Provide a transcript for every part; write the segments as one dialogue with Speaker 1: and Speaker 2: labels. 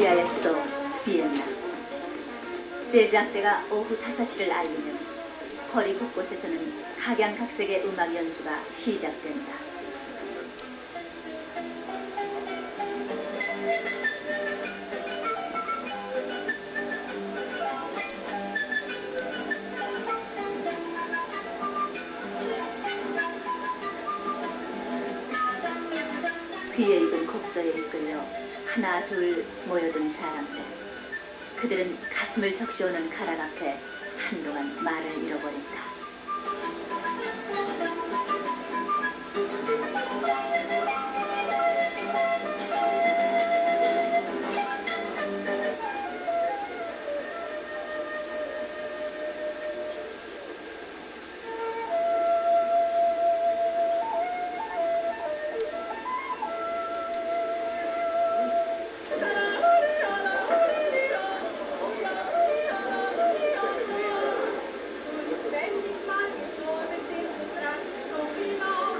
Speaker 1: 오스트리아의 수도 비엔나. 제작대가 오후 5시를 알리면 거리 곳곳에서는 각양각색의 음악 연주가 시작된다. 귀에 익은 곡조에 이끌려 하나 둘 모여든 사람들. 그들은 가슴을 적시오는 가락 앞에 한동안 말을 잃어버린다.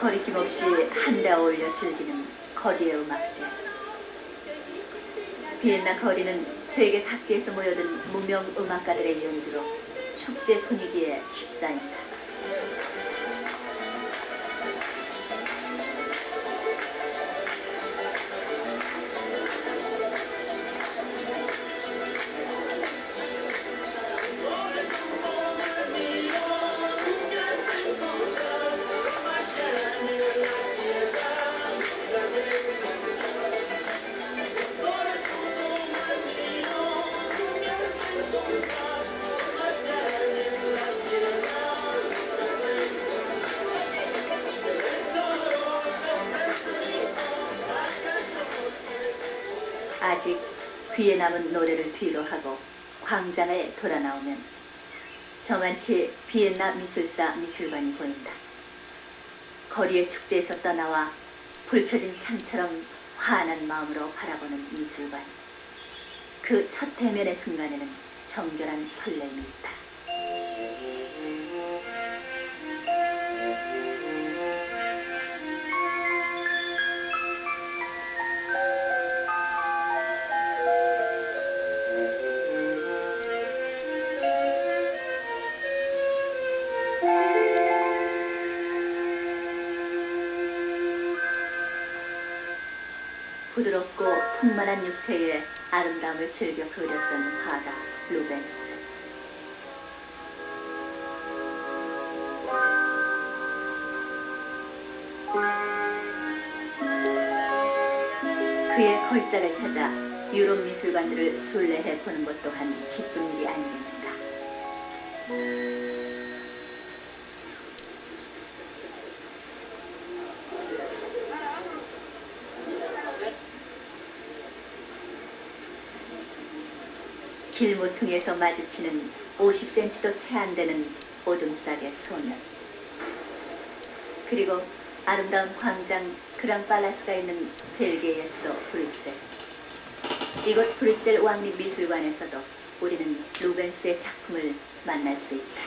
Speaker 1: 거리낌 없이 한데 어울려 즐기는 거리의 음악제. 비엔나 거리는 세계 각지에서 모여든 무명 음악가들의 연주로 축제 분위기에 휩싸인다. 아직 귀에 남은 노래를 뒤로 하고 광장을 돌아 나오면 저만치 비엔나 미술사 미술관이 보인다. 거리의 축제에서 떠나와 불 펴진 창처럼 환한 마음으로 바라보는 미술관. 그 첫 대면의 순간에는 정결한 설렘이 있다. 부드럽고 풍만한 육체의 아름다움을 즐겨 그렸던 화가 루벤스. 그의 걸작을 찾아 유럽 미술관들을 순례해 보는 것 또한 기쁜 일이 아니겠는가. 길모퉁이에서 마주치는 50cm도 채 안 되는 오줌싸개 소년. 그리고 아름다운 광장 그랑팔라스가 있는 벨기에의 수도 브뤼셀. 이곳 브뤼셀 왕립 미술관에서도 우리는 루벤스의 작품을 만날 수 있다.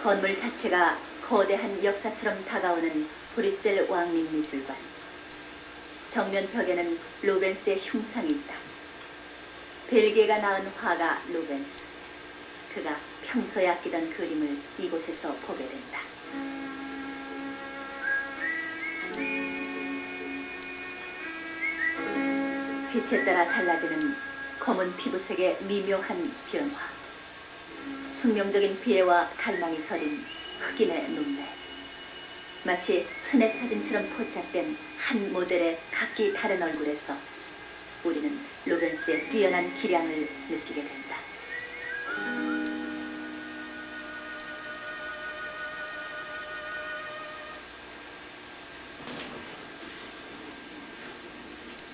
Speaker 1: 건물 자체가 거대한 역사처럼 다가오는 브뤼셀 왕립미술관. 정면 벽에는 루벤스의 흉상이 있다. 벨기에가 낳은 화가 루벤스. 그가 평소에 아끼던 그림을 이곳에서 보게 된다. 빛에 따라 달라지는 검은 피부색의 미묘한 변화. 숙명적인 비애와 갈망이 서린 흑인의 눈매. 마치 스냅 사진처럼 포착된 한 모델의 각기 다른 얼굴에서 우리는 루벤스의 뛰어난 기량을 느끼게 된다.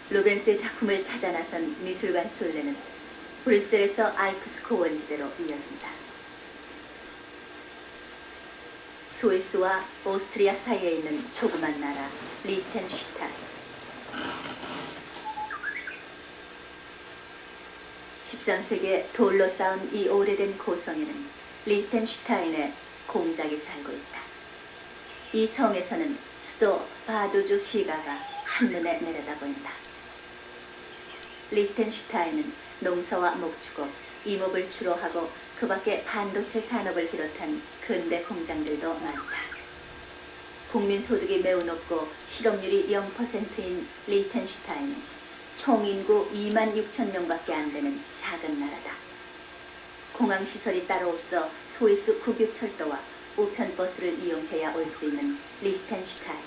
Speaker 1: 루벤스의 작품을 찾아 나선 미술관 순례는 브뤼셀에서 알프스 고원지대로 이어진다. 스위스와 오스트리아 사이에 있는 조그만 나라 리텐슈타인. 13세기에 돌로 쌓은 이 오래된 고성에는 리텐슈타인의 공작이 살고 있다. 이 성에서는 수도 바두주 시가가 한눈에 내려다보인다. 리텐슈타인은 농사와 목축업, 임업을 주로 하고 그 밖에 반도체 산업을 비롯한 근대 공장들도 많다. 국민 소득이 매우 높고 실업률이 0%인 리텐슈타인은 총 인구 2만 6천 명밖에 안 되는 작은 나라다. 공항시설이 따로 없어 스위스 국유철도와 우편버스를 이용해야 올 수 있는 리텐슈타인.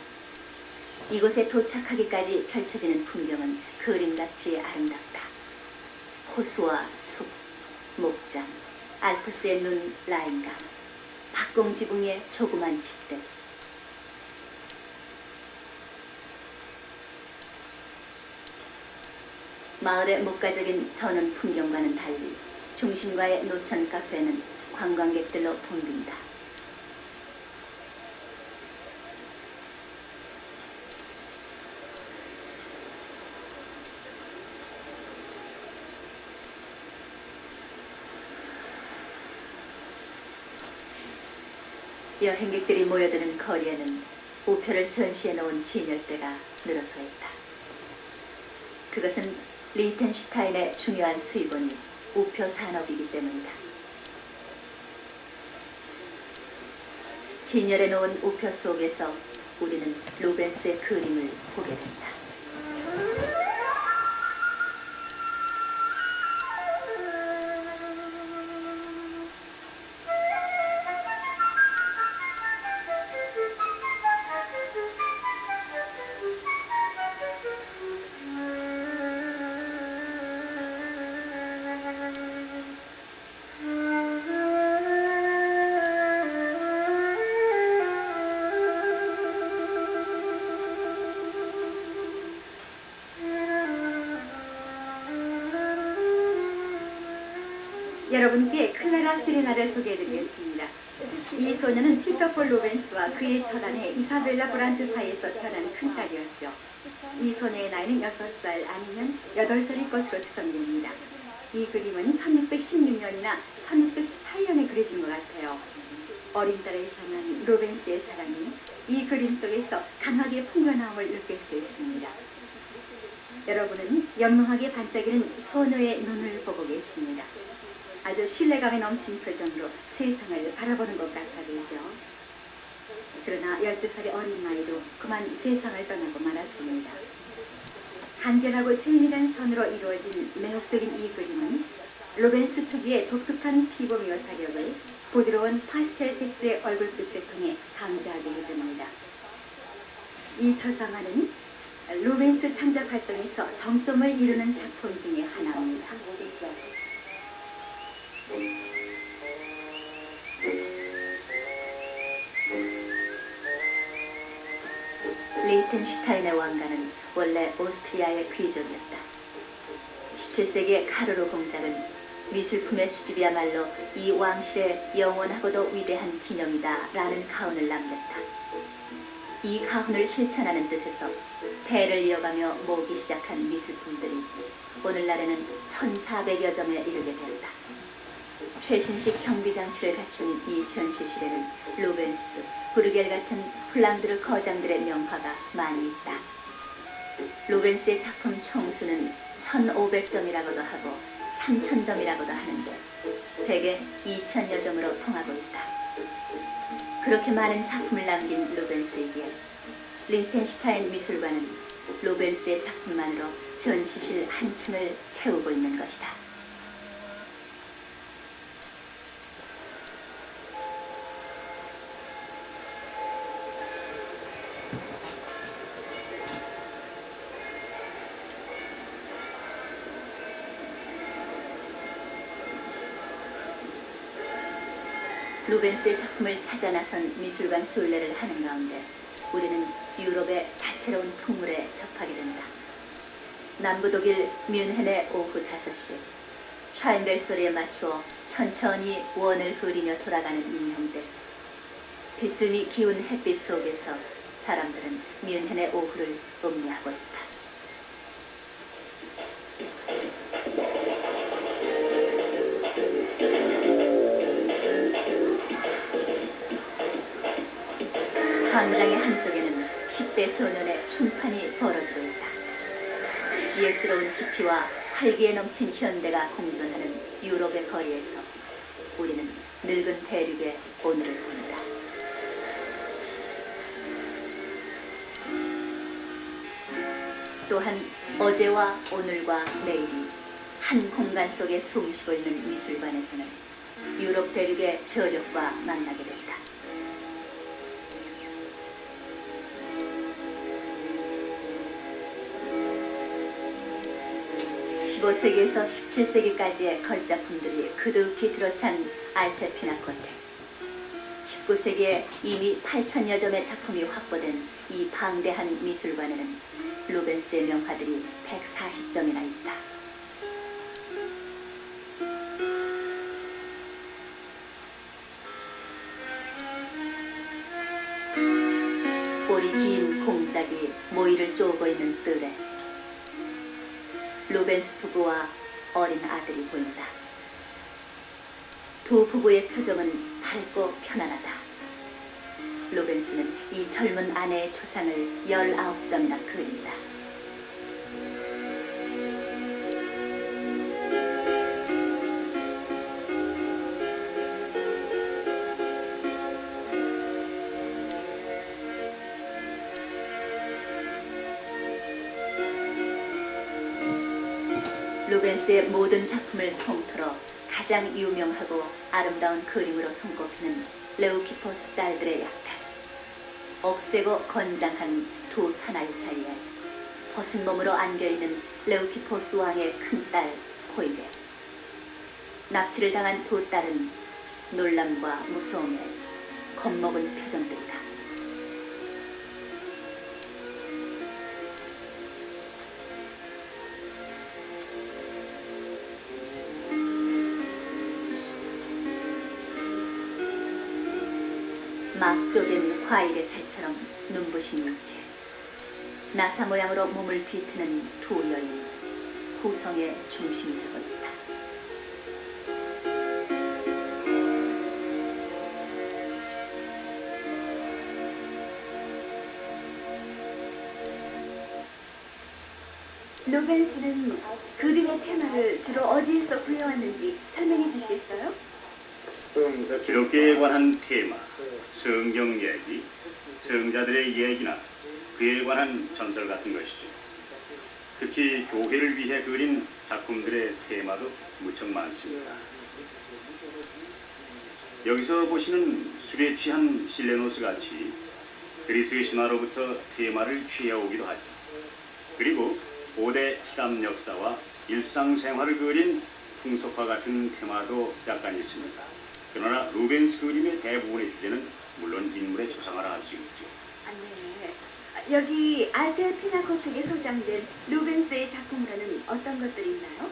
Speaker 1: 이곳에 도착하기까지 펼쳐지는 풍경은 그림같이 아름답다. 호수와 숲, 목장, 알프스의 눈 라인강, 박공지붕의 조그만 집들. 마을의 목가적인 전원 풍경과는 달리 중심가의 노천 카페는 관광객들로 붐빈다. 여행객들이 모여드는 거리에는 우표를 전시해 놓은 진열대가 늘어서 있다. 그것은 리텐슈타인의 중요한 수입원이 우표 산업이기 때문이다. 진열해 놓은 우표 속에서 우리는 루벤스의 그림을 보게 된다.
Speaker 2: 여러분께 클라라 세레나를 소개해드리겠습니다. 이 소녀는 피터 폴 로벤스와 그의 처단의 이사벨라 브란트 사이에서 태어난 큰딸이었죠. 이 소녀의 나이는 6살 아니면 8살일 것으로 추정됩니다. 이 그림은 1616년이나 1618년에 그려진 것 같아요. 어린 딸을 향한 로벤스의 사랑이 이 그림 속에서 강하게 풍겨나옴을 느낄 수 있습니다. 여러분은 연명하게 반짝이는 소녀의 눈을 보고 계십니다. 아주 신뢰감에 넘친 표정으로 세상을 바라보는 것 같아 보이죠. 그러나 12살의 어린 나이로 그만 세상을 떠나고 말았습니다. 간결하고 세밀한 선으로 이루어진 매혹적인 이 그림은 로벤스 특유의 독특한 피부 묘사력을 부드러운 파스텔 색조의 얼굴빛을 통해 강조하게 해줍니다. 이 초상화는 로벤스 창작 활동에서 정점을 이루는 작품 중에 하나입니다.
Speaker 1: 리텐슈타인의 왕가는 원래 오스트리아의 귀족이었다. 17세기의 카르로 공작은 미술품의 수집이야말로 이 왕실의 영원하고도 위대한 기념이다 라는 가훈을 남겼다. 이 가훈을 실천하는 뜻에서 대를 이어가며 모으기 시작한 미술품들이 오늘날에는 1400여 점에 이르게 되었다. 최신식 경비장치를 갖춘 이 전시실에는 루벤스, 브르겔 같은 플랑드르 거장들의 명화가 많이 있다. 루벤스의 작품 총수는 1500점이라고도 하고 3000점이라고도 하는데 대개 2000여 점으로 통하고 있다. 그렇게 많은 작품을 남긴 루벤스에게 리텐슈타인 미술관은 루벤스의 작품만으로 전시실 한 층을 채우고 있는 것이다. 루벤스의 작품을 찾아 나선 미술관 순례를 하는 가운데 우리는 유럽의 다채로운 풍물에 접하게 된다. 남부 독일 뮌헨의 오후 5시, 샤인벨 소리에 맞추어 천천히 원을 그리며 돌아가는 인형들. 비스듬히 기운 햇빛 속에서 사람들은 뮌헨의 오후를 음미하고 있다. 광장의 한쪽에는 10대 소년의 흉판이 벌어지고 있다. 예스러운 깊이와 활기에 넘친 현대가 공존하는 유럽의 거리에서 우리는 늙은 대륙의 오늘을 본다. 또한 어제와 오늘과 내일이 한 공간 속에 숨쉬고 있는 미술관에서는 유럽 대륙의 저력과 만나게 된다. 15세기에서 17세기까지의 걸작품들이 그득히 들어찬 알테 피나코테. 19세기에 이미 8천여 점의 작품이 확보된 이 방대한 미술관에는 루벤스의 명화들이 140점이나 있다. 꼬리 긴 공작이 모이를 쪼고 있는 뜰에 루벤스 부부와 어린 아들이 보인다. 두 부부의 표정은 밝고 편안하다. 루벤스는 이 젊은 아내의 초상을 19점이나 그린다. 루벤스의 모든 작품을 통틀어 가장 유명하고 아름다운 그림으로 손꼽히는 레우키포스 딸들의 약탈. 억세고 건장한 두 사나이 사이에 벗은 몸으로 안겨있는 레우키포스 왕의 큰딸 포이베. 납치를 당한 두 딸은 놀람과 무서움에 겁먹은 표정들이다. 막 쪼갠 과일의 살처럼 눈부신 육체, 나사 모양으로 몸을 비트는 두 여인, 구성의 중심이 되고 있다.
Speaker 2: 루벤스는 그림의 테마를 주로 어디에서 구해왔는지 설명해 주시겠어요?
Speaker 3: 기독교에 관한 테마, 성경 얘기, 성자들의 얘기나 그에 관한 전설 같은 것이죠. 특히 교회를 위해 그린 작품들의 테마도 무척 많습니다. 여기서 보시는 술에 취한 실레노스 같이 그리스 신화로부터 테마를 취해오기도 하죠. 그리고 고대 히람 역사와 일상생활을 그린 풍속화 같은 테마도 약간 있습니다. 그러나 루벤스 그림의 대부분의 주제는 물론 인물의 초상화라 할 수 있죠.
Speaker 2: 네. 여기 알테 피나코텍에 소장된 루벤스의 작품으로는 어떤 것들이 있나요?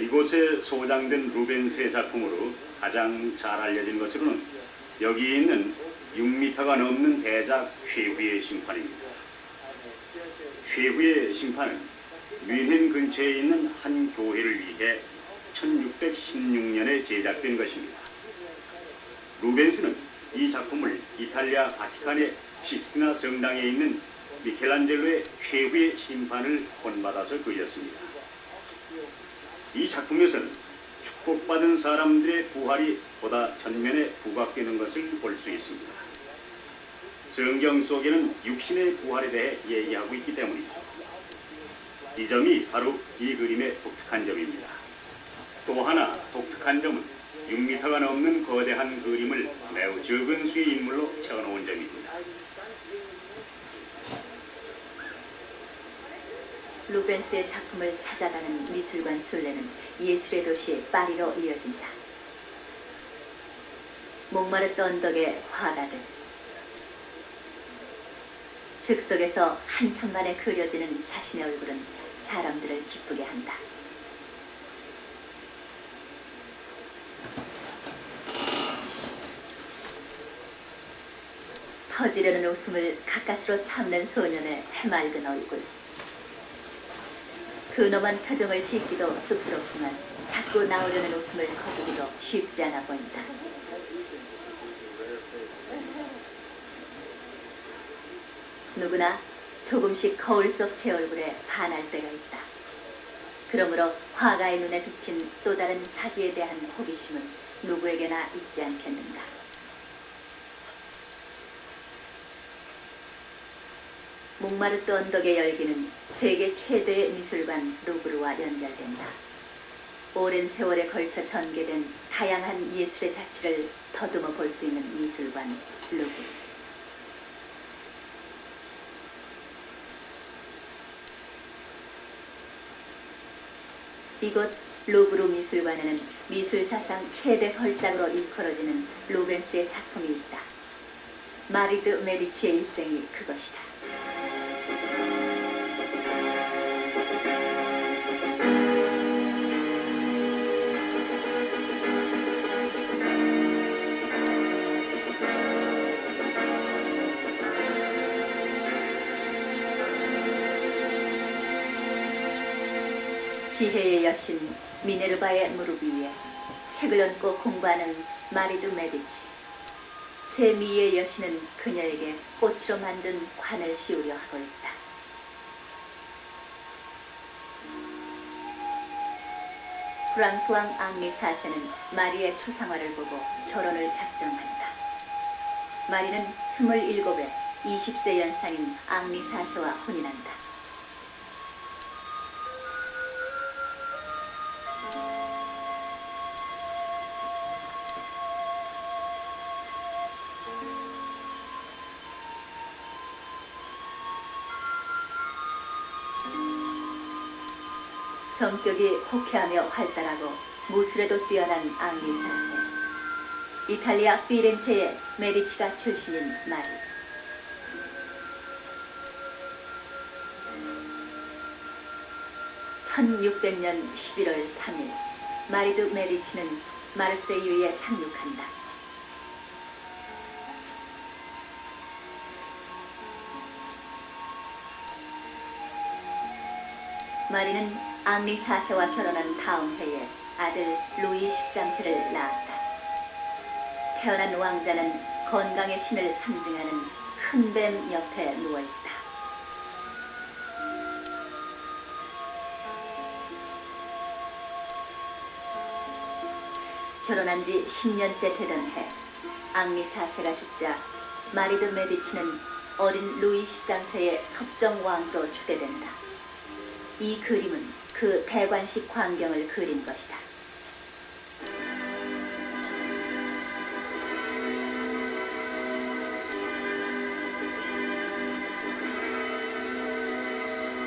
Speaker 3: 이곳에 소장된 루벤스의 작품으로 가장 잘 알려진 것으로는 여기 있는 6m가 넘는 대작 최후의 심판입니다. 최후의 심판은 뮌헨 근처에 있는 한 교회를 위해 1616년에 제작된 것입니다. 루벤스는 이 작품을 이탈리아 바티칸의 시스티나 성당에 있는 미켈란젤로의 최후의 심판을 본받아서 그렸습니다. 이 작품에서는 축복받은 사람들의 부활이 보다 전면에 부각되는 것을 볼 수 있습니다. 성경 속에는 육신의 부활에 대해 얘기하고 있기 때문이죠. 이 점이 바로 이 그림의 독특한 점입니다. 또 하나 독특한 점은 6m가 넘는 거대한 그림을 매우 적은 수의 인물로 채워놓은 점입니다.
Speaker 1: 루벤스의 작품을 찾아가는 미술관 순례는 예술의 도시 파리로 이어진다. 목마르던 언덕의 화가들, 즉석에서 한참 만에 그려지는 자신의 얼굴은 사람들을 기쁘게 한다. 터지려는 웃음을 가까스로 참는 소년의 해맑은 얼굴. 근엄한 표정을 짓기도 쑥스럽지만 자꾸 나오려는 웃음을 거두기도 쉽지 않아 보인다. 누구나 조금씩 거울 속 제 얼굴에 반할 때가 있다. 그러므로 화가의 눈에 비친 또 다른 자기에 대한 호기심은 누구에게나 있지 않겠는가. 몽마르트 언덕의 열기는 세계 최대의 미술관 루브르와 연결된다. 오랜 세월에 걸쳐 전개된 다양한 예술의 자취를 더듬어 볼 수 있는 미술관 루브르. 이곳 루브르 미술관에는 미술사상 최대 걸작으로 일컬어지는 루벤스의 작품이 있다. 마리드 메디치의 일생이 그것이다. 지혜의 여신 미네르바의 무릎 위에 책을 얹고 공부하는 마리드 메디치. 새 미의 여신은 그녀에게 꽃으로 만든 관을 씌우려 하고 있다. 프랑스 왕 앙리 4세는 마리의 초상화를 보고 결혼을 작정한다. 마리는 27에 20세 연상인 앙리 4세와 혼인한다. 성격이 호쾌하며 활달하고 무술에도 뛰어난 앙리 4세. 이탈리아 피렌체의 메디치가 출신인 마리. (1600년 11월 3일) 마리드 메디치는 마르세유에 상륙한다. 마리는 앙리 4세와 결혼한 다음 해에 아들 루이 13세를 낳았다. 태어난 왕자는 건강의 신을 상징하는 큰 뱀 옆에 누워있다. 결혼한 지 10년째 되던 해, 앙리 4세가 죽자 마리드 메디치는 어린 루이 13세의 섭정왕으로 추대된다. 이 그림은 그 대관식 광경을 그린 것이다.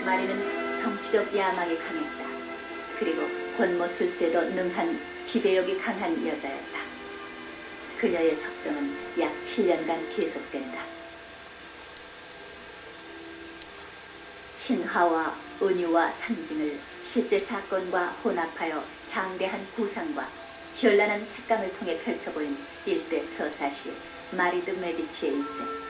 Speaker 1: 마리는 정치적 야망이 강했다. 그리고 권모술수에도 능한 지배욕이 강한 여자였다. 그녀의 섭정은 약 7년간 계속된다. 신화와 은유와 상징을 실제 사건과 혼합하여 장대한 구상과 현란한 색감을 통해 펼쳐보인 일대 서사시 마리드 메디치의 일생.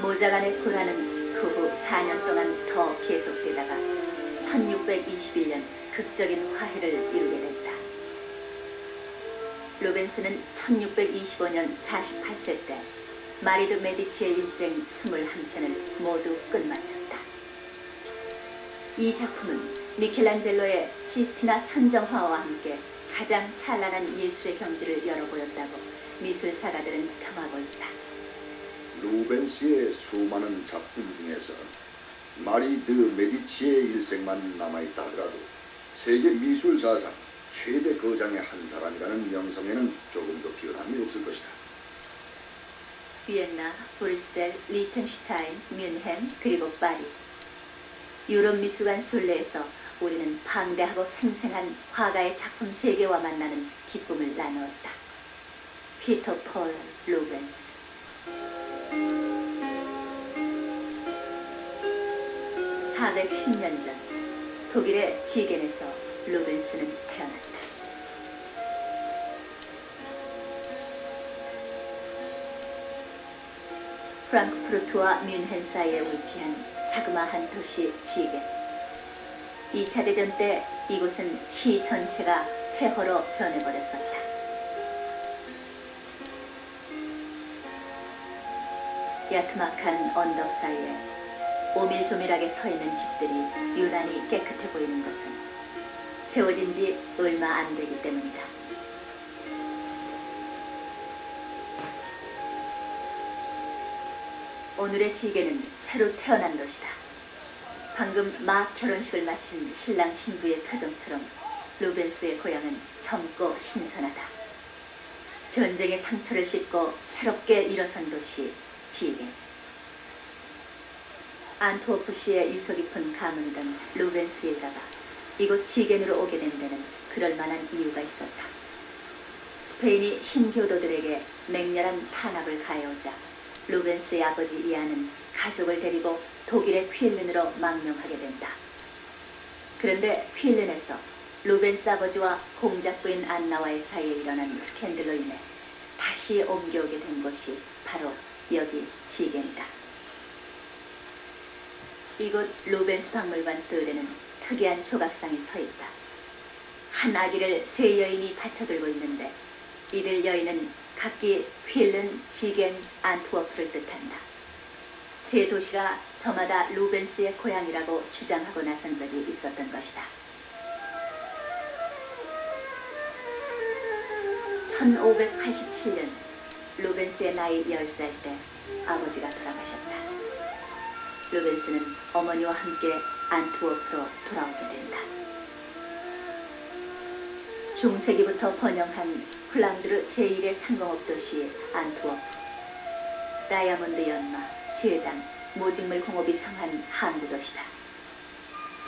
Speaker 1: 모자간의 불화는 그 후 4년 동안 더 계속되다가 1621년 극적인 화해를 이루게 됐다. 루벤스는 1625년 48세 때 마리드 메디치의 일생 21편을 모두 끝마쳤다. 이 작품은 미켈란젤로의 시스티나 천정화와 함께 가장 찬란한 예술의 경지를 열어보였다고 미술사가들은 평하고 있다.
Speaker 4: 루벤스의 수많은 작품 중에서 마리드 메디치의 일생만 남아있다 하더라도 세계 미술사상 최대 거장의 한 사람이라는 명성에는 조금도 변함이 없을 것이다.
Speaker 1: 비엔나, 브뤼셀, 리텐슈타인, 뮌헨, 그리고 파리. 유럽 미술관 순례에서 우리는 방대하고 생생한 화가의 작품 세계와 만나는 기쁨을 나누었다. 피터 폴 루벤스. 410년 전 독일의 지겐에서 루벤스는 태어났다. 프랑크푸르트와 뮌헨 사이에 위치한 자그마한 도시 지겐. 2차 대전 때 이곳은 시 전체가 폐허로 변해버렸었다. 야트막한 언덕 사이에 오밀조밀하게 서 있는 집들이 유난히 깨끗해 보이는 것은 세워진 지 얼마 안 되기 때문이다. 오늘의 지게는 새로 태어난 것이다. 방금 막 결혼식을 마친 신랑 신부의 표정처럼 루벤스의 고향은 젊고 신선하다. 전쟁의 상처를 씻고 새롭게 일어선 도시 지게. 안트워프시의 유서 깊은 가문이던 루벤스 일가가 이곳 지겐으로 오게 된 데는 그럴 만한 이유가 있었다. 스페인이 신교도들에게 맹렬한 탄압을 가해오자 루벤스의 아버지 이안은 가족을 데리고 독일의 퀼른으로 망명하게 된다. 그런데 퀼른에서 루벤스 아버지와 공작부인 안나와의 사이에 일어난 스캔들로 인해 다시 옮겨오게 된 곳이 바로 여기 지겐이다. 이곳 루벤스 박물관 뜰에는 특이한 조각상이 서 있다. 한 아기를 세 여인이 받쳐들고 있는데 이들 여인은 각기 퀼른, 지겐, 안트워프를 뜻한다. 세 도시가 저마다 루벤스의 고향이라고 주장하고 나선 적이 있었던 것이다. 1587년 루벤스의 나이 10살 때 아버지가 돌아가셨다. 루벤스는 어머니와 함께 안트워프로 돌아오게 된다. 중세기부터 번영한 플랑드르 제1의 상공업 도시 안트워프. 다이아몬드 연마, 제당, 모직물 공업이 성한 항구 도시다.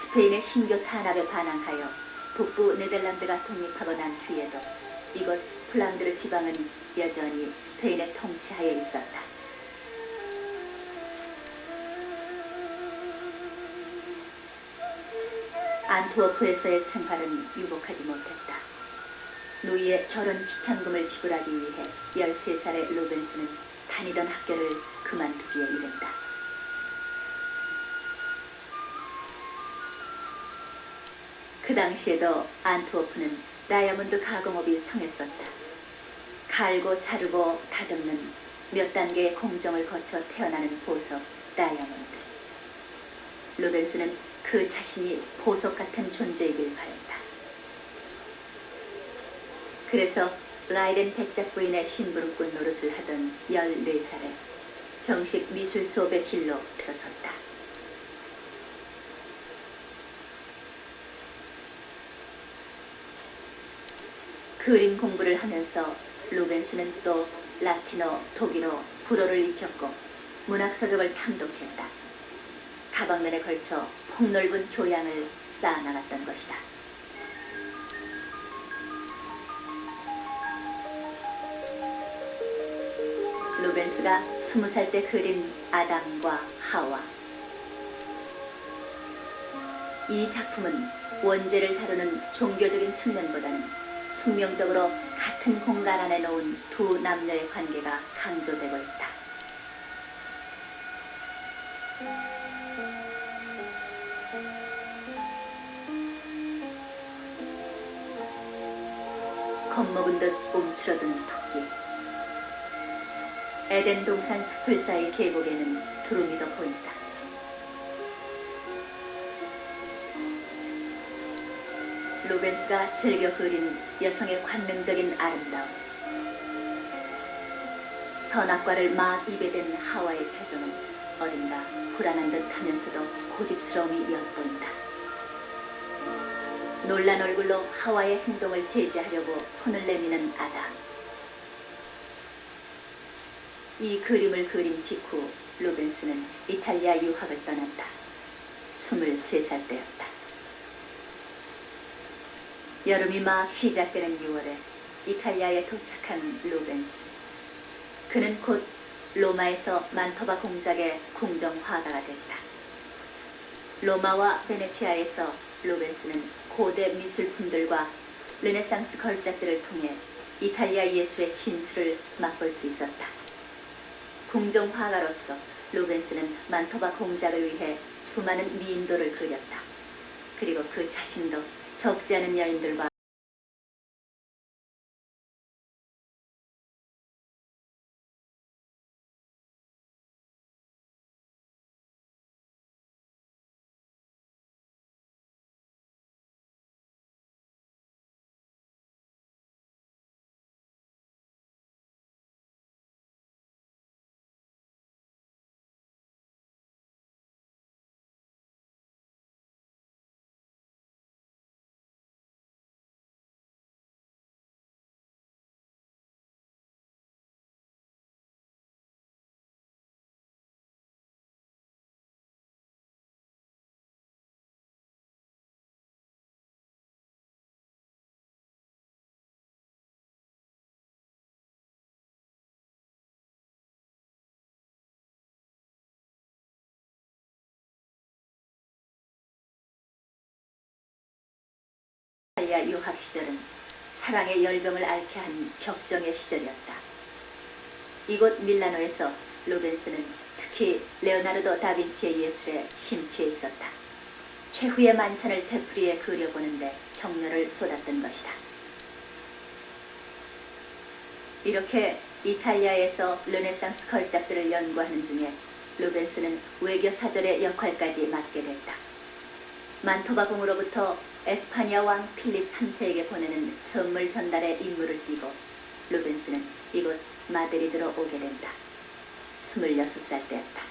Speaker 1: 스페인의 신교 탄압에 반항하여 북부 네덜란드가 독립하고 난 뒤에도 이곳 플랑드르 지방은 여전히 스페인의 통치하에 있었다. 안트워프에서의 생활은 유복하지 못했다. 노이의 결혼 지참금을 지불하기 위해 13살의 루벤스는 다니던 학교를 그만두기에 이른다. 그 당시에도 안트워프는 다이아몬드 가공업이 성했었다. 갈고 자르고 다듬는 몇 단계의 공정을 거쳐 태어나는 보석 다이아몬드. 루벤스는 그 자신이 보석 같은 존재이길 바랬다. 그래서 라이덴 백작 부인의 심부름꾼 노릇을 하던 14살에 정식 미술 수업의 길로 들어섰다. 그림 공부를 하면서 루벤스는 또 라틴어, 독일어, 불어를 익혔고 문학서적을 탐독했다. 다방면에 걸쳐 폭넓은 교양을 쌓아나갔던 것이다. 루벤스가 20살 때 그린 아담과 하와. 이 작품은 원제를 다루는 종교적인 측면보다는 숙명적으로 같은 공간 안에 놓은 두 남녀의 관계가 강조되고 있다. 겁먹은 듯 움츠러든 토끼. 에덴 동산 숲을 사이 계곡에는 두루미도 보인다. 루벤스가 즐겨 그린 여성의 관능적인 아름다움. 선악과를 막 입에 댄 하와의 표정은 어딘가 불안한 듯 하면서도 고집스러움이 엿보인다. 놀란 얼굴로 하와의 행동을 제지하려고 손을 내미는 아담. 이 그림을 그린 직후 루벤스는 이탈리아 유학을 떠났다. 23살 때였다. 여름이 막 시작되는 6월에 이탈리아에 도착한 루벤스. 그는 곧 로마에서 만토바 공작의 궁정 화가가 됐다. 로마와 베네치아에서 루벤스는 고대 미술품들과 르네상스 걸작들을 통해 이탈리아 예술의 진수를 맛볼 수 있었다. 궁정 화가로서 루벤스는 만토바 공작을 위해 수많은 미인도를 그렸다. 그리고 그 자신도 적지 않은 여인들과 이탈리아 유학 시절은 사랑의 열병을 앓게 한 격정의 시절이었다. 이곳 밀라노에서 루벤스는 특히 레오나르도 다빈치의 예술에 심취해 있었다. 최후의 만찬을 테프리에 그려보는데 정열을 쏟았던 것이다. 이렇게 이탈리아에서 르네상스 걸작들을 연구하는 중에 루벤스는 외교 사절의 역할까지 맡게 됐다. 만토바 궁으로부터 에스파니아 왕 필립 3세에게 보내는 선물 전달의 임무를 띠고 루벤스는 이곳 마드리드로 오게 된다. 26살 때였다.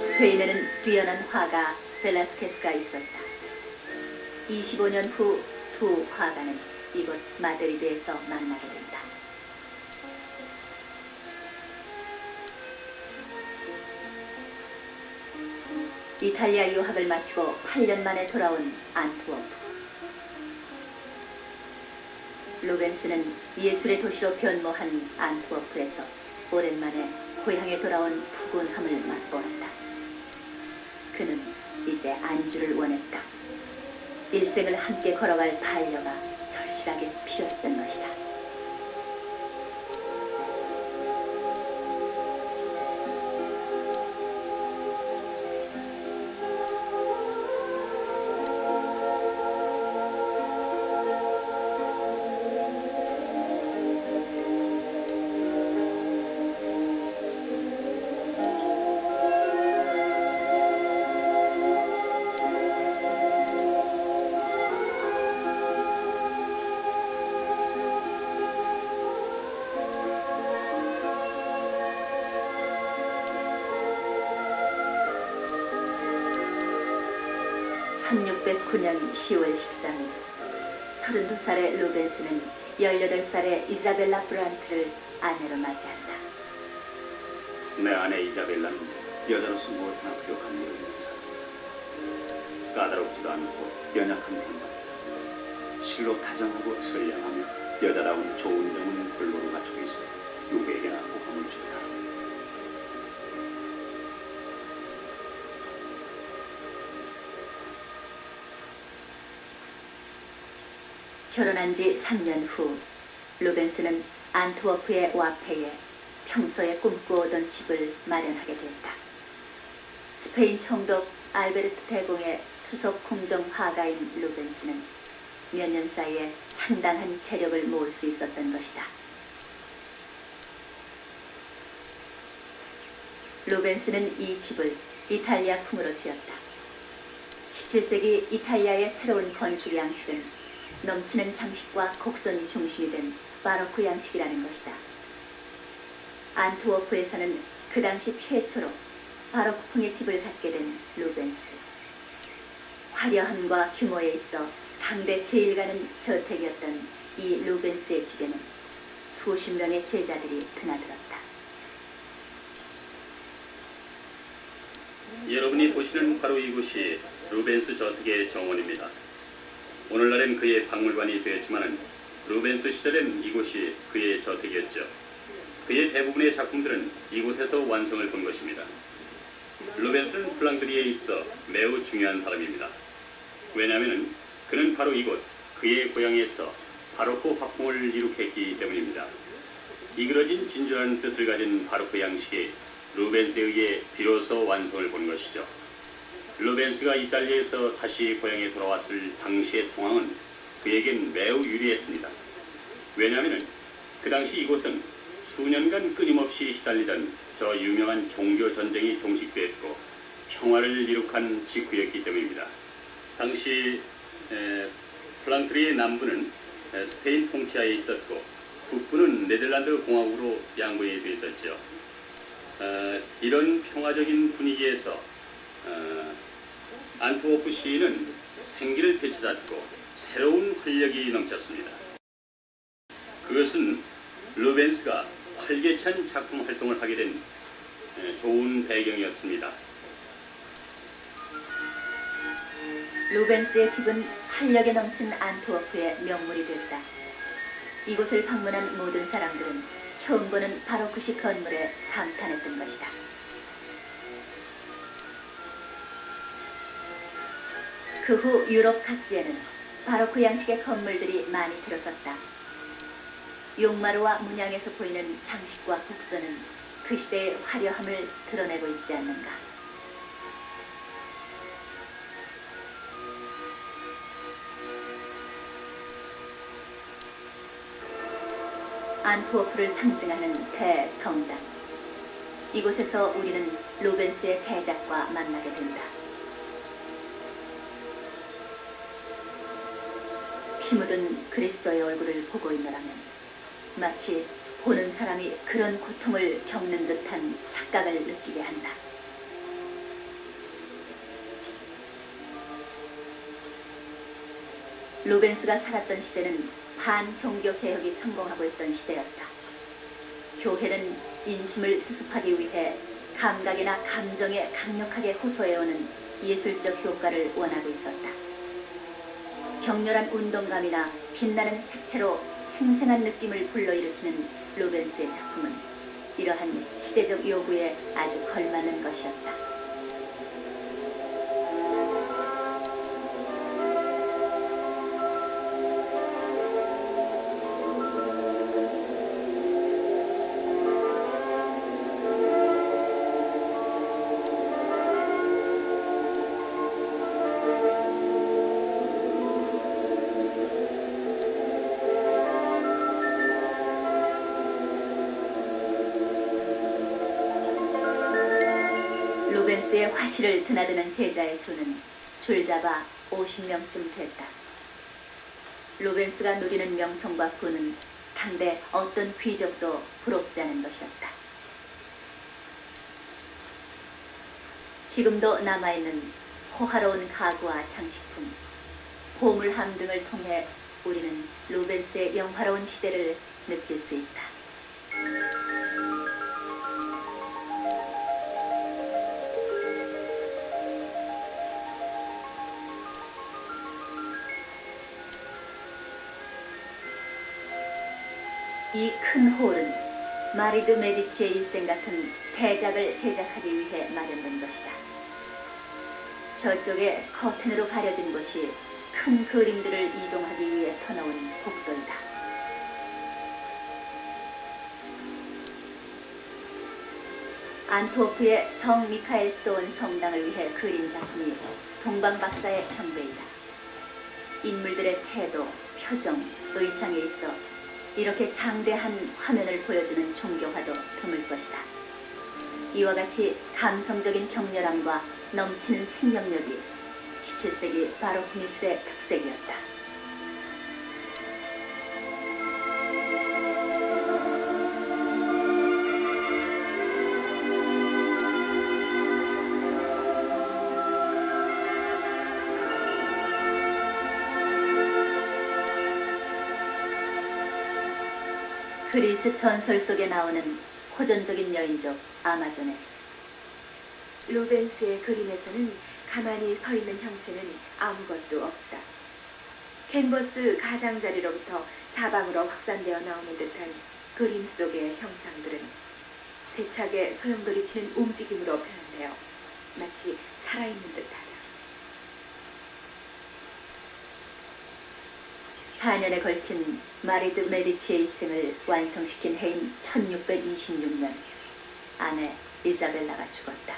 Speaker 1: 스페인에는 뛰어난 화가 벨라스케스가 있었다. 25년 후 두 화가는 이곳 마드리드에서 만나게 된다. 이탈리아 유학을 마치고 8년 만에 돌아온 안트워프. 루벤스는 예술의 도시로 변모한 안트워프에서 오랜만에 고향에 돌아온 푸근함을 맛보았다. 그는 이제 안주를 원했다. 일생을 함께 걸어갈 반려가 절실하게 필요했던 것이다. (1609년 10월 13일) 32살의 루벤스는 18살의 이자벨라 브란트를 아내로 맞이한다.
Speaker 3: 내 아내 이자벨라는 여자로서 무엇이나 부족한 일을 있는 사람. 까다롭지도 않고 연약한 편이다. 실로 다정하고 선량하며 여자다운 좋은 점은 골고루 갖추고 있어 누구에게나 호감을 준다.
Speaker 1: 결혼한 지 3년 후 루벤스는 안트워프의 와페에 평소에 꿈꾸어오던 집을 마련하게 됐다. 스페인 총독 알베르트 대공의 수석 궁정 화가인 루벤스는 몇 년 사이에 상당한 재력을 모을 수 있었던 것이다. 루벤스는 이 집을 이탈리아 풍으로 지었다. 17세기 이탈리아의 새로운 건축 양식은 넘치는 장식과 곡선이 중심이 된 바로크 양식이라는 것이다. 안트워프에서는 그 당시 최초로 바로크풍의 집을 갖게 된 루벤스. 화려함과 규모에 있어 당대 제일가는 저택이었던 이 루벤스의 집에는 수십 명의 제자들이 드나들었다.
Speaker 3: 여러분이 보시는 바로 이곳이 루벤스 저택의 정원입니다. 오늘날엔 그의 박물관이 되었지만은 루벤스 시절엔 이곳이 그의 저택이었죠. 그의 대부분의 작품들은 이곳에서 완성을 본 것입니다. 루벤스는 플랑드리에 있어 매우 중요한 사람입니다. 왜냐하면 그는 바로 이곳 그의 고향에서 바로크 화풍을 이룩했기 때문입니다. 이그러진 진주한 뜻을 가진 바로크 양식이 루벤스에 의해 비로소 완성을 본 것이죠. 루벤스가 이탈리아에서 다시 고향에 돌아왔을 당시의 상황은 그에겐 매우 유리했습니다. 왜냐하면 그 당시 이곳은 수년간 끊임없이 시달리던 저 유명한 종교 전쟁이 종식됐고 평화를 이룩한 직후였기 때문입니다. 당시 플랑트리의 남부는 스페인 통치하에 있었고 북부는 네덜란드 공화국으로 양분이 돼 있었죠. 이런 평화적인 분위기에서 안트워프 시인은 생기를 되찾았고 새로운 활력이 넘쳤습니다. 그것은 루벤스가 활기찬 작품 활동을 하게 된 좋은 배경이었습니다.
Speaker 1: 루벤스의 집은 활력에 넘친 안트워프의 명물이 됐다. 이곳을 방문한 모든 사람들은 처음 보는 바로크식 건물에 감탄했던 것이다. 그 후 유럽 각지에는 바로크 양식의 건물들이 많이 들어섰다. 용마루와 문양에서 보이는 장식과 곡선은 그 시대의 화려함을 드러내고 있지 않는가. 안트워프를 상징하는 대성당. 이곳에서 우리는 루벤스의 대작과 만나게 된다. 피 묻은 그리스도의 얼굴을 보고 있노라면 마치 보는 사람이 그런 고통을 겪는 듯한 착각을 느끼게 한다. 루벤스가 살았던 시대는 반종교 개혁이 성공하고 있던 시대였다. 교회는 인심을 수습하기 위해 감각이나 감정에 강력하게 호소해오는 예술적 효과를 원하고 있었다. 격렬한 운동감이나 빛나는 색채로 생생한 느낌을 불러일으키는 루벤스의 작품은 이러한 시대적 요구에 아주 걸맞는 것이었다. 루벤스의 화실을 드나드는 제자의 수는 줄잡아 50명쯤 됐다. 루벤스가 누리는 명성과 부는 당대 어떤 귀족도 부럽지 않은 것이었다. 지금도 남아있는 호화로운 가구와 장식품, 보물함 등을 통해 우리는 루벤스의 영화로운 시대를 느낄 수 있다. 이 큰 홀은 마리 드 메디치의 일생 같은 대작을 제작하기 위해 마련된 것이다. 저쪽에 커튼으로 가려진 곳이 큰 그림들을 이동하기 위해 터놓은 복도이다. 안트워프의 성 미카엘 수도원 성당을 위해 그린 작품이 동방박사의 경배이다. 인물들의 태도, 표정, 의상에 있어 이렇게 장대한 화면을 보여주는 종교화도 드물 것이다. 이와 같이 감성적인 격렬함과 넘치는 생명력이 17세기 바로크 미술의 특색이었다. 그리스 전설 속에 나오는 호전적인 여인족 아마조네스.
Speaker 2: 루벤스의 그림에서는 가만히 서 있는 형체는 아무것도 없다. 캔버스 가장자리로부터 사방으로 확산되어 나오는 듯한 그림 속의 형상들은 세차게 소용돌이치는 움직임으로 표현되어 마치 살아있는 듯하다.
Speaker 1: 4년에 걸친 마리 드 메디치의 일생을 완성시킨 해인 1626년 아내 이사벨라가 죽었다.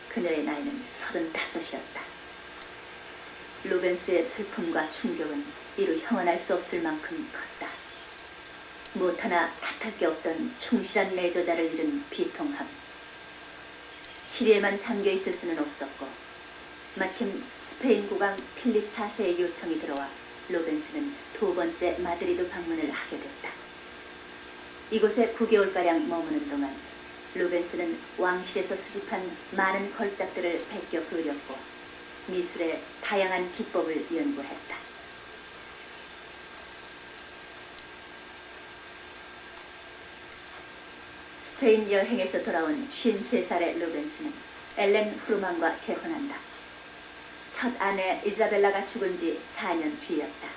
Speaker 1: 그녀의 나이는 35이었다. 루벤스의 슬픔과 충격은 이루 형언할 수 없을 만큼 컸다. 무엇 하나 탓할 게 없던 충실한 내조자를 잃은 비통함. 시리에만 잠겨 있을 수는 없었고 마침 스페인 국왕 필립 4세의 요청이 들어와 루벤스는 두 번째 마드리드 방문을 하게 됐다. 이곳에 9개월가량 머무는 동안 루벤스는 왕실에서 수집한 많은 걸작들을 베껴 그렸고 미술의 다양한 기법을 연구했다. 스페인 여행에서 돌아온 53살의 루벤스는 엘렌 후르만과 재혼한다. 첫 아내 이사벨라가 죽은 지 4년 뒤였다.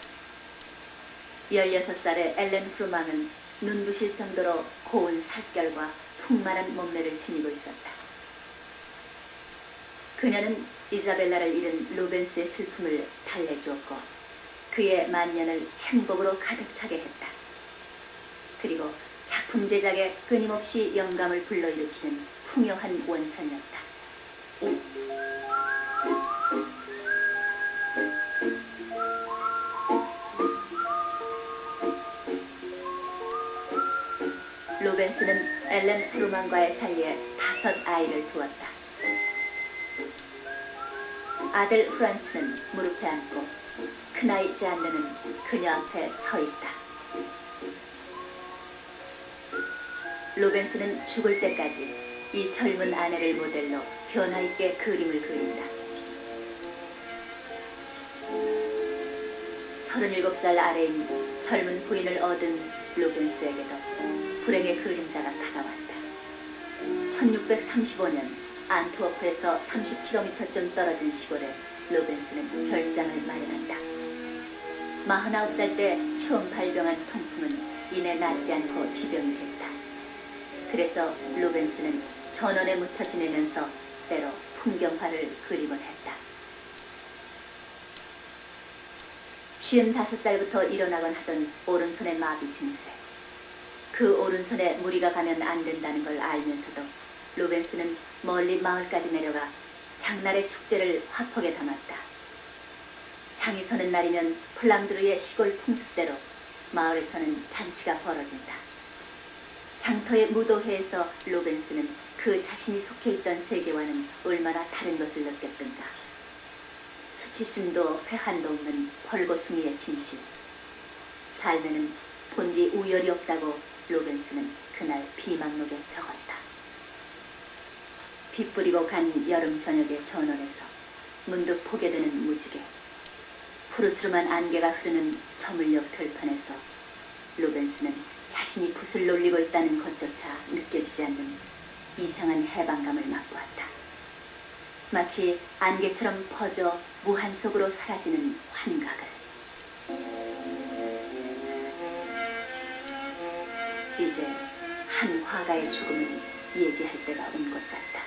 Speaker 1: 16살의 엘렌 후르만은 눈부실 정도로 고운 살결과 풍만한 몸매를 지니고 있었다. 그녀는 이사벨라를 잃은 루벤스의 슬픔을 달래주었고 그의 만년을 행복으로 가득 차게 했다. 그리고 작품 제작에 끊임없이 영감을 불러일으키는 풍요한 원천이었다. 루벤스는 엘렌 후르만과의 사이에 5 아이를 두었다. 아들 프란츠는 무릎에 앉고 큰아이 잔느는 그녀 앞에 서 있다. 루벤스는 죽을 때까지 이 젊은 아내를 모델로 변화있게 그림을 그린다. 37살 아래인 젊은 부인을 얻은 루벤스에게도 불행의 그림자가 다가왔다. 1635년 안트워프에서 30km쯤 떨어진 시골에 루벤스는 별장을 마련한다. 49살 때 처음 발병한 통풍은 이내 낫지 않고 지병이 됐다. 그래서 루벤스는 전원에 묻혀 지내면서 때로 풍경화를 그리곤 했다. 55살부터 일어나곤 하던 오른손의 마비 증세. 그 오른손에 무리가 가면 안 된다는 걸 알면서도 루벤스는 멀리 마을까지 내려가 장날의 축제를 화폭에 담았다. 장이 서는 날이면 플랑드르의 시골 풍습대로 마을에서는 잔치가 벌어진다. 장터의 무도회에서 루벤스는 그 자신이 속해 있던 세계와는 얼마나 다른 것을 느꼈던가. 수치심도 회한도 없는 벌거숭이의 진실. 삶에는 본디 우열이 없다고 루벤스는 그날 비망록에 적었다. 비 뿌리고 간 여름 저녁의 전원에서 문득 보게 되는 무지개. 푸르스름한 안개가 흐르는 저물녘 들판에서 루벤스는 자신이 붓을 놀리고 있다는 것조차 느껴지지 않는 이상한 해방감을 맛보았다. 마치 안개처럼 퍼져 무한 속으로 사라지는 환각을. 이제 한 화가의 죽음을 얘기할 때가 온 것 같다.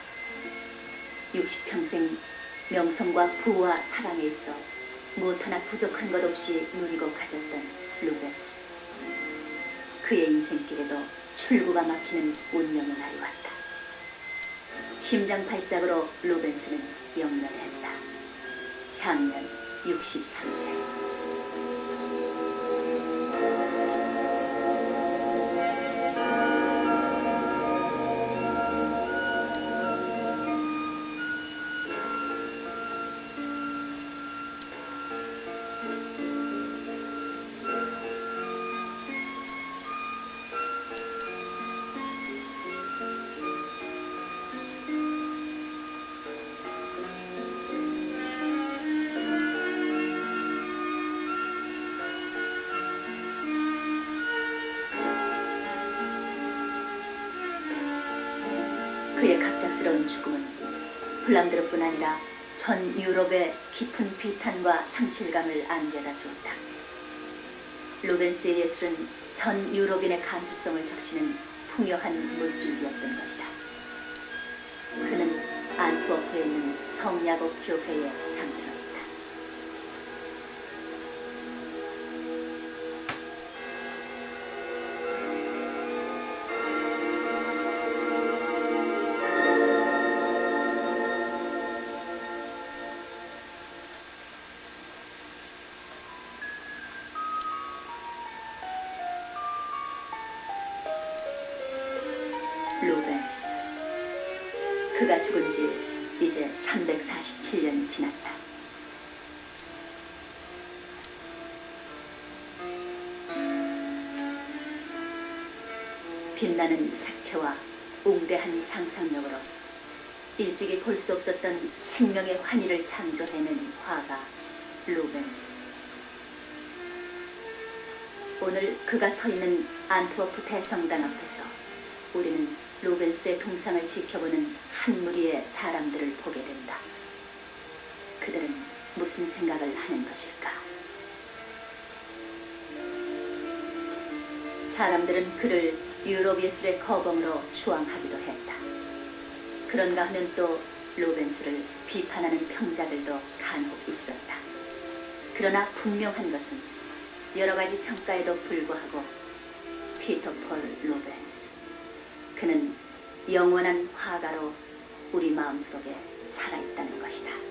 Speaker 1: 60평생 명성과 부와 사랑에 있어 무엇 하나 부족한 것 없이 누리고 가졌던 루벤스. 그의 인생길에도 출구가 막히는 운명의 날이 왔다. 심장 발작으로 루벤스는 영면했다. 향년 63세. 그의 갑작스러운 죽음은 플랑드르뿐 아니라 전 유럽의 깊은 비탄과 상실감을 안겨다 주었다. 루벤스의 예술은 전 유럽인의 감수성을 적시는 풍요한 물줄기였던 것이다. 그는 안트워프에 있는 성야곱 교회에 잠들었다. 죽은 지 이제 347년이 지났다. 빛나는 색채와 웅대한 상상력으로 일찍이 볼 수 없었던 생명의 환희를 창조해낸 화가 루벤스. 오늘 그가 서 있는 안트워프 대성당 앞에서 우리는 루벤스의 동상을 지켜보는 한 무리의 사람들을 보게 된다. 그들은 무슨 생각을 하는 것일까? 사람들은 그를 유럽 예술의 거범으로 추앙하기도 했다. 그런가 하면 또 루벤스를 비판하는 평자들도 간혹 있었다. 그러나 분명한 것은 여러 가지 평가에도 불구하고 피터 폴 루벤스, 그는 영원한 화가로 우리 마음속에 살아있다는 것이다.